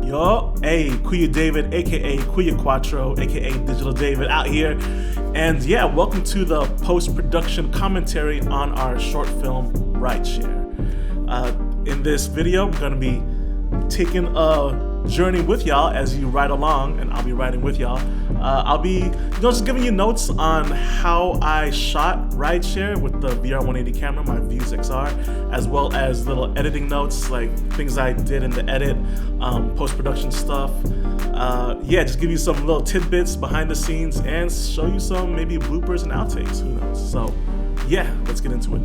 Yo, hey, Kuya David, aka Kuya Quatro, aka Digital David out here. And yeah, welcome to the post-production commentary on our short film, Rideshare. In this video, we're gonna be taking a journey with y'all as you ride along, and I'll be riding with y'all. I'll be just giving you notes on how I shot Rideshare with the VR 180 camera, my Vuze XR, as well as little editing notes, like things I did in the edit, post-production stuff. Yeah, just give you some little tidbits behind the scenes and show you some maybe bloopers and outtakes, who knows. So yeah, let's get into it.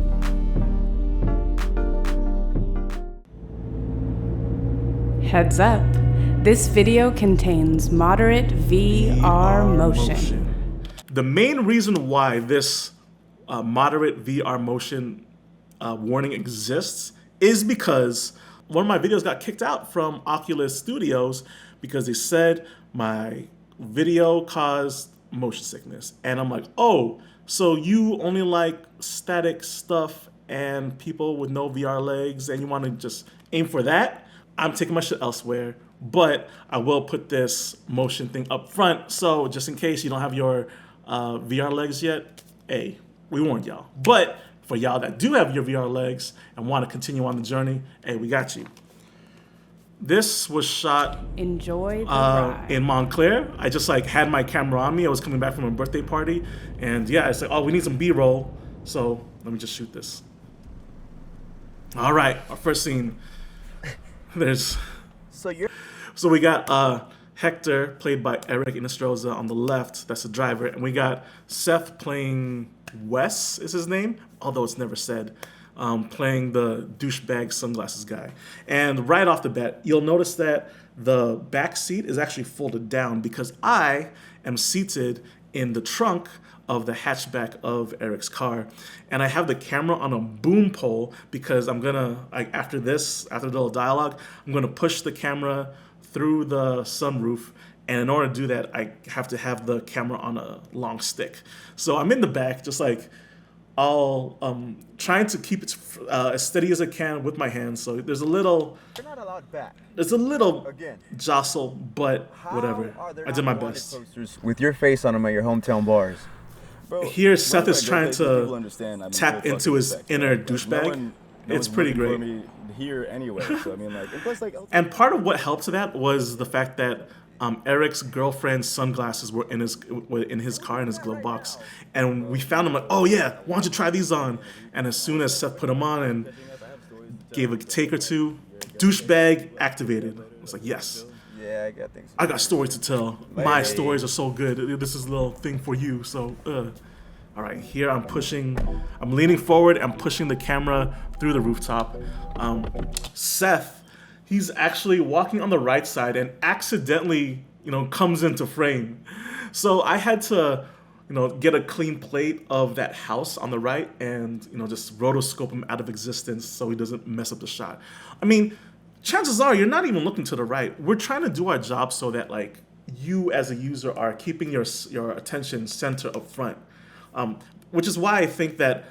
Heads up, this video contains moderate VR motion. The main reason why this moderate VR motion warning exists is because one of my videos got kicked out from Oculus Studios because they said my video caused motion sickness. And I'm like, oh, so you only like static stuff and people with no VR legs and you want to just aim for that? I'm taking my shit elsewhere, but I will put this motion thing up front, so just in case you don't have your VR legs yet, hey, we warned y'all. But for y'all that do have your VR legs and want to continue on the journey, hey, we got you. This was shot Enjoy the ride. In Montclair. I just had my camera on me. I was coming back from a birthday party, and yeah, it's like, oh, we need some B-roll, so let me just shoot this. All right, our first scene. So we got Hector, played by Eric Inestrosa, on the left. That's the driver. And we got Seth playing Wes, is his name, although it's never said, playing the douchebag sunglasses guy. And right off the bat, you'll notice that the back seat is actually folded down because I am seated in the trunk of the hatchback of Eric's car. And I have the camera on a boom pole because I'm gonna, after the little dialogue, I'm gonna push the camera through the sunroof. And in order to do that, I have to have the camera on a long stick. So I'm in the back, just all trying to keep it as steady as I can with my hands. So there's a little, you're not allowed back. There's a little jostle, but whatever. I did my best. With your face on them at your hometown bars. Bro, here Seth is trying to tap into his inner douchebag. It's pretty great. Here anyway, so I mean, and part of what helped to that was the fact that Eric's girlfriend's sunglasses were in his car, in his glove box, and we found them oh yeah, why don't you try these on? And as soon as Seth put them on and gave a take or two, douchebag activated. I was like, yes. Yeah, I got things. I got stories to tell. My stories are so good. This is a little thing for you. So, all right, here I'm leaning forward and pushing the camera through the rooftop. Seth, he's actually walking on the right side and accidentally, comes into frame. So I had to, get a clean plate of that house on the right and, just rotoscope him out of existence so he doesn't mess up the shot. I mean, chances are you're not even looking to the right. We're trying to do our job so that you as a user are keeping your attention center up front, which is why I think that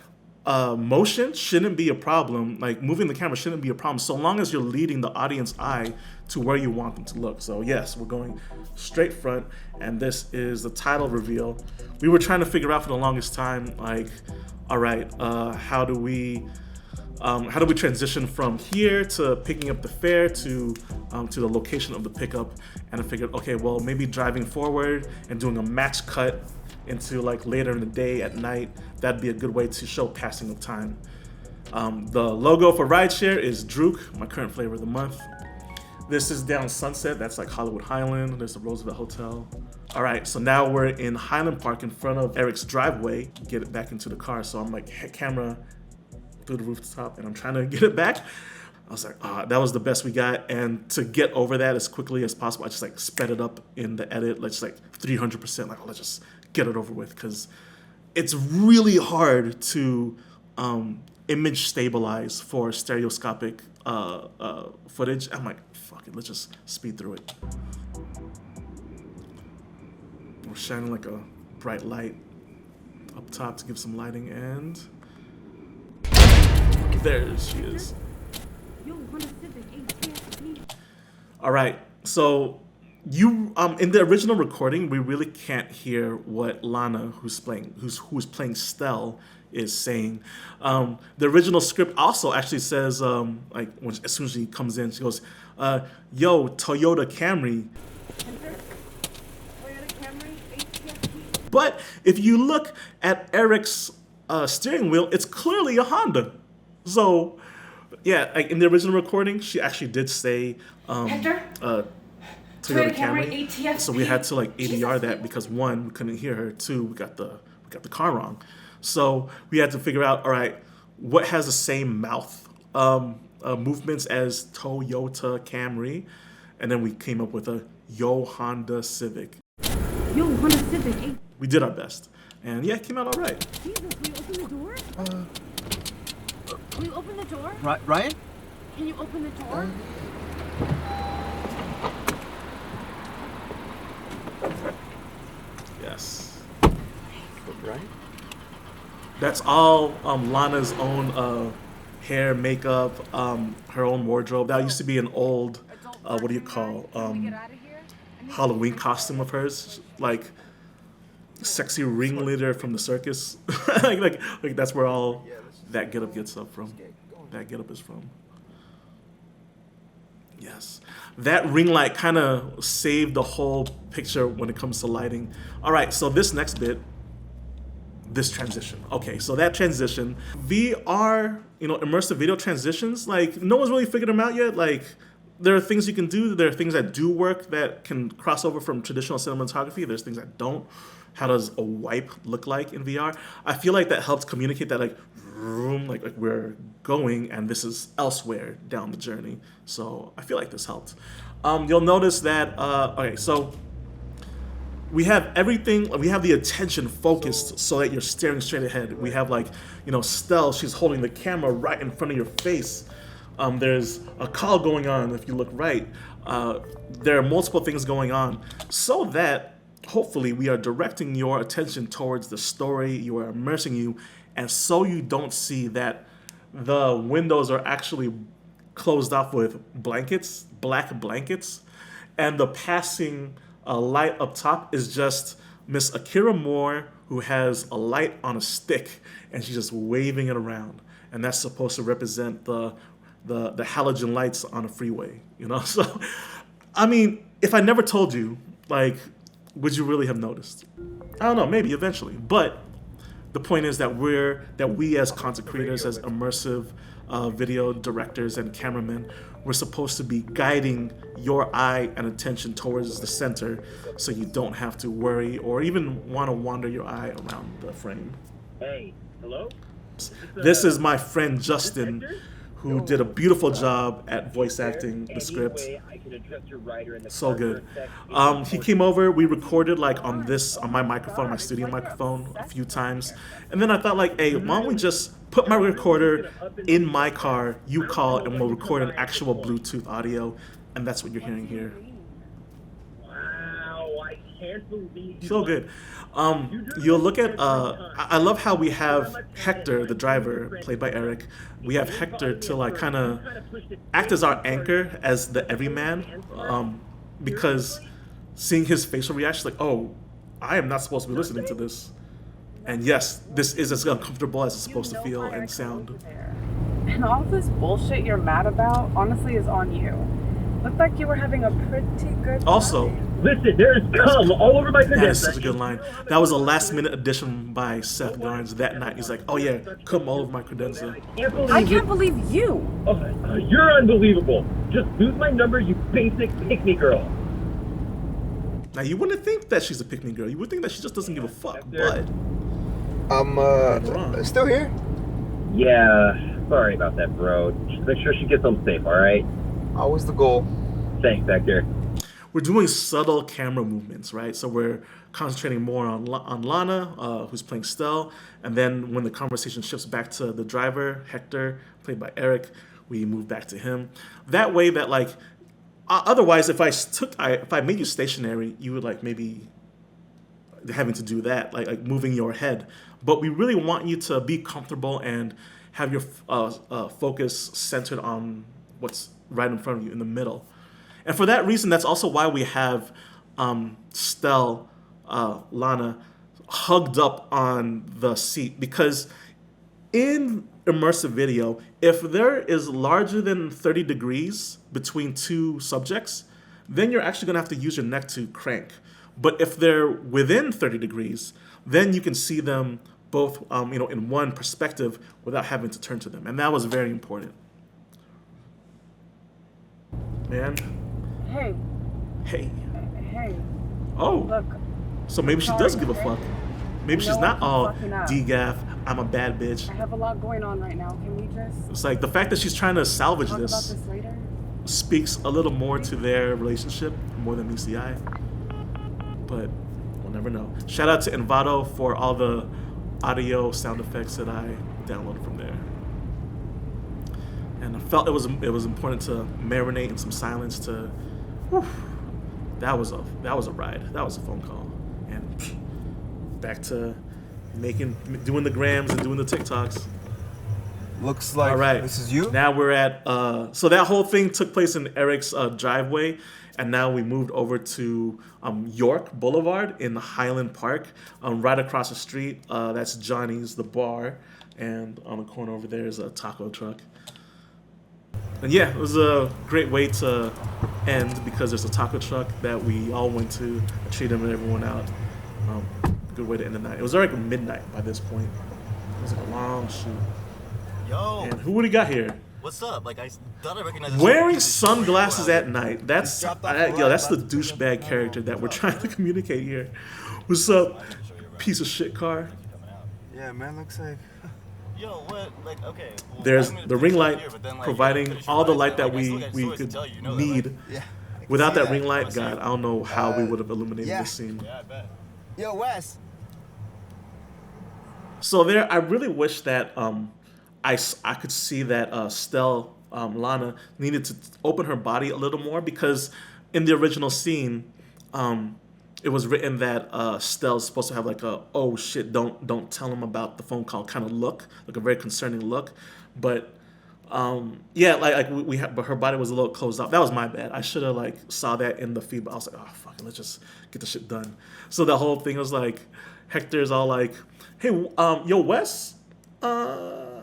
motion shouldn't be a problem. Moving the camera shouldn't be a problem so long as you're leading the audience eye to where you want them to look. So yes, we're going straight front, and this is the title reveal. We were trying to figure out for the longest time, all right, how do we transition from here to picking up the fare to the location of the pickup? And I figured, okay, well, maybe driving forward and doing a match cut into later in the day at night, that'd be a good way to show passing of time. The logo for Rideshare is Drook, my current flavor of the month. This is down Sunset, that's Hollywood Highland. There's the Roosevelt Hotel. All right, so now we're in Highland Park in front of Eric's driveway, get it back into the car. So I'm camera through the rooftop and I'm trying to get it back. I was like, that was the best we got. And to get over that as quickly as possible, I just sped it up in the edit, 300%, let's just get it over with, because it's really hard to image stabilize for stereoscopic footage. I'm like, fuck it, let's just speed through it. We're shining a bright light up top to give some lighting, and there she is. All right, So you in the original recording, we really can't hear what Lana, who's playing Stell, is saying. The original script also actually says as soon as she comes in, she goes, "Yo, Toyota Camry." But if you look at Eric's steering wheel, it's clearly a Honda. So, yeah, like in the original recording, she actually did say Toyota Camry. So we had to like ADR that because one, we couldn't hear her. Two, we got the car wrong. So we had to figure out, all right, what has the same mouth movements as Toyota Camry, and then we came up with a Yo Honda Civic. Yo, Honda Civic. Hey. We did our best, and yeah, it came out all right. Jesus, will you open the door? Will you open the door? Ryan? Can you open the door? Yes. Ryan? That's all Lana's own hair, makeup, her own wardrobe. That used to be an old, what do you call, Halloween costume of hers, like sexy ringleader from the circus. like that's where all that getup gets up from. That getup is from. Yes. That ring light kind of saved the whole picture when it comes to lighting. All right, so this next bit, this transition. Okay, so that transition, VR, immersive video transitions, like no one's really figured them out yet. Like there are things you can do. There are things that do work that can cross over from traditional cinematography. There's things that don't. How does a wipe look like in VR? I feel like that helps communicate that like we're going and this is elsewhere down the journey. So I feel like this helped. You'll notice that, okay, so we have everything, we have the attention focused so that you're staring straight ahead. We have like, Stell, she's holding the camera right in front of your face. There's a call going on if you look right. There are multiple things going on so that hopefully we are directing your attention towards the story, you are immersing you, and so you don't see that the windows are actually closed off with blankets, black blankets, and the passing light up top is just Miss Akira Moore, who has a light on a stick, and she's just waving it around, and that's supposed to represent the halogen lights on a freeway, So, I mean, if I never told you, like, would you really have noticed? I don't know, maybe eventually, but the point is that we as content creators, as immersive video directors and cameramen, we're supposed to be guiding your eye and attention towards the center so you don't have to worry or even want to wander your eye around the frame. Hey, hello? This is my friend Justin, who did a beautiful job at voice acting the script. So good. He came over, we recorded like on my microphone, my studio microphone a few times. And then I thought like, hey, why don't we just put my recorder in my car, you call, and we'll record an actual Bluetooth audio. And that's what you're hearing here. Wow, I can't believe you. So good. You'll look at, I love how we have Hector, the driver, played by Eric. We have Hector to like kind of act as our anchor, as the everyman, because seeing his facial reaction, like, oh, I am not supposed to be listening to this. And yes, this is as uncomfortable as it's supposed to feel and sound. And all this bullshit you're mad about, honestly, is on you. Looked like you were having a pretty good Also, time. Listen, there's cum all over my that is such a good line. That was a last-minute addition by Seth Garnes that night. He's like, oh yeah, come all over my credenza. I can't believe you. Oh, you're unbelievable. Just lose my number, you basic pick-me girl. Now, you wouldn't think that she's a pick-me girl. You would think that she just doesn't give a fuck, but... I'm, still here? Yeah, sorry about that, bro. Just make sure she gets home safe, alright? Always the goal. Thanks, Hector. We're doing subtle camera movements, right? So we're concentrating more on Lana, who's playing Stell, and then when the conversation shifts back to the driver, Hector, played by Eric, we move back to him. That way that like, otherwise if I made you stationary, you would like maybe having to do that, like moving your head. But we really want you to be comfortable and have your focus centered on what's right in front of you in the middle. And for that reason, that's also why we have Stell, Lana, hugged up on the seat, because in immersive video, if there is larger than 30 degrees between two subjects, then you're actually gonna have to use your neck to crank. But if they're within 30 degrees, then you can see them both in one perspective without having to turn to them. And that was very important. Man. Hey. Hey. Hey. Oh. Look. So maybe she does give a fuck. Maybe she's not all degaff, I'm a bad bitch. I have a lot going on right now. Can we just It's like the fact that she's trying to salvage talk about this this later? speaks a little more to their relationship more than meets the eye. But we'll never know. Shout out to Envato for all the audio sound effects that I downloaded from there. And I felt it was important to marinate in some silence to. Whew, that was a ride. That was a phone call. And back to doing the grams and doing the TikToks. Looks like All right. this is you. Now we're at so that whole thing took place in Eric's driveway, and now we moved over to York Boulevard in Highland Park, right across the street. That's Johnny's, the bar, and on the corner over there is a taco truck. And yeah, it was a great way to end because there's a taco truck that we all went to. I treated everyone out. Good way to end the night. It was already midnight by this point. It was like a long shoot. Yo, And who would he got here? what's up? Like, I thought I recognized this. Wearing sunglasses at night. That's dropped off that's the the douchebag character that we're trying to communicate here. What's up, piece of shit car? Yeah, man, looks like. Yo, what? Like, okay. Well, There's I'm gonna the finish ring up light here, but then, like, providing finish all the your light that like, I still got we stories to could tell you, know that, need. right? Yeah. Without that see ring that. light, God, I don't know how we would have illuminated yeah. this scene. Yeah, I bet. Yo, Wes. So there, I really wish that I could see that Stell, Lana, needed to open her body a little more, because in the original scene, it was written that Stell's supposed to have like a oh shit, don't tell him about the phone call kind of look, like a very concerning look, but yeah, but her body was a little closed off. That was my bad. I should have like saw that in the feed, but I was like, oh fuck it, let's just get the shit done. So the whole thing was like, Hector's all like, hey, yo, Wes.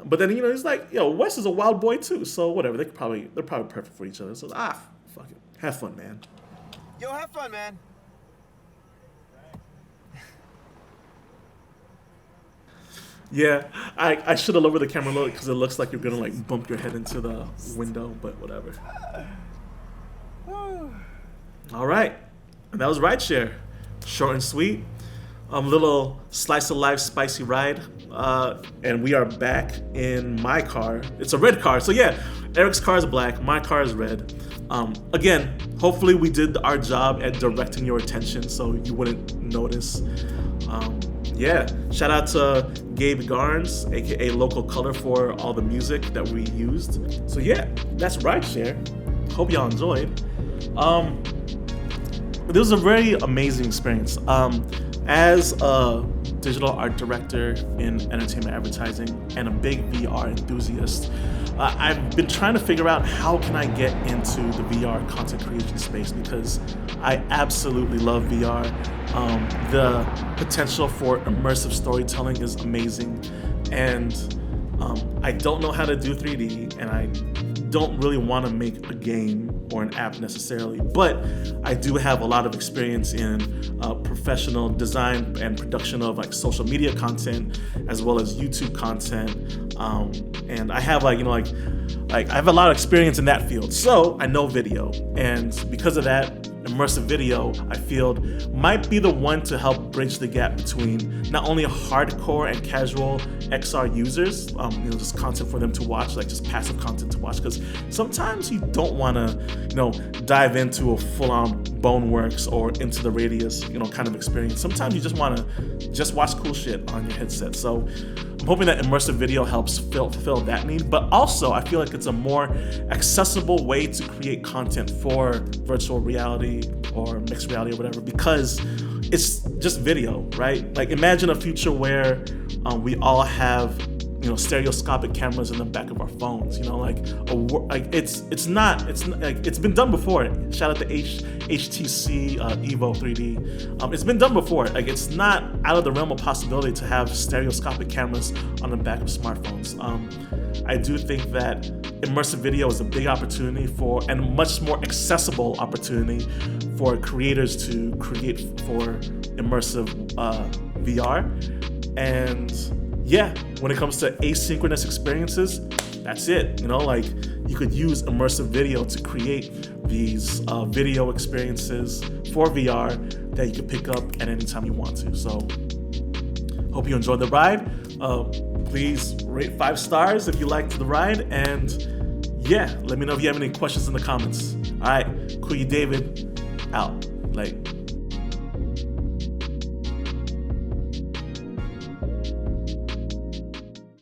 But then he's like, yo, Wes is a wild boy too. So whatever, they're probably perfect for each other. So fuck it, have fun, man. Yo, have fun, man. Yeah, I should have lowered the camera a little because it looks like you're gonna like bump your head into the window, but whatever. All right, and that was Rideshare, short and sweet. Little slice of life, spicy ride, and we are back in my car. It's a red car, so yeah, Eric's car is black, my car is red. Again, hopefully we did our job at directing your attention so you wouldn't notice. Yeah, shout out to Gabe Garnes, aka Local Color, for all the music that we used. So yeah, that's Rideshare. Hope y'all enjoyed. It was a very amazing experience. As a digital art director in entertainment advertising and a big VR enthusiast, I've been trying to figure out how can I get into the VR content creation space, because I absolutely love VR. The potential for immersive storytelling is amazing, and I don't know how to do 3D, and I don't really want to make a game or an app necessarily, but I do have a lot of experience in professional design and production of like social media content as well as YouTube content, and I have I have a lot of experience in that field, so I know video, and because of that, immersive video I feel might be the one to help bridge the gap between not only hardcore and casual XR users, just content for them to watch, like just passive content to watch, because sometimes you don't want to dive into a full-on Boneworks or Into the Radius kind of experience. Sometimes you just want to just watch cool shit on your headset. So I'm hoping that immersive video helps fulfill that need, but also I feel like it's a more accessible way to create content for virtual reality or mixed reality or whatever, because it's just video, right? Like imagine a future where we all have stereoscopic cameras in the back of our phones. It's been done before. Shout out to HTC Evo 3D. It's been done before. Like, it's not out of the realm of possibility to have stereoscopic cameras on the back of smartphones. I do think that immersive video is a big opportunity and much more accessible opportunity for creators to create for immersive VR. And yeah, when it comes to asynchronous experiences, that's it. You could use immersive video to create these video experiences for VR that you can pick up at any time you want to. So, hope you enjoyed the ride. Please rate 5 stars if you liked the ride, and yeah, let me know if you have any questions in the comments. All right, Kuya David, out.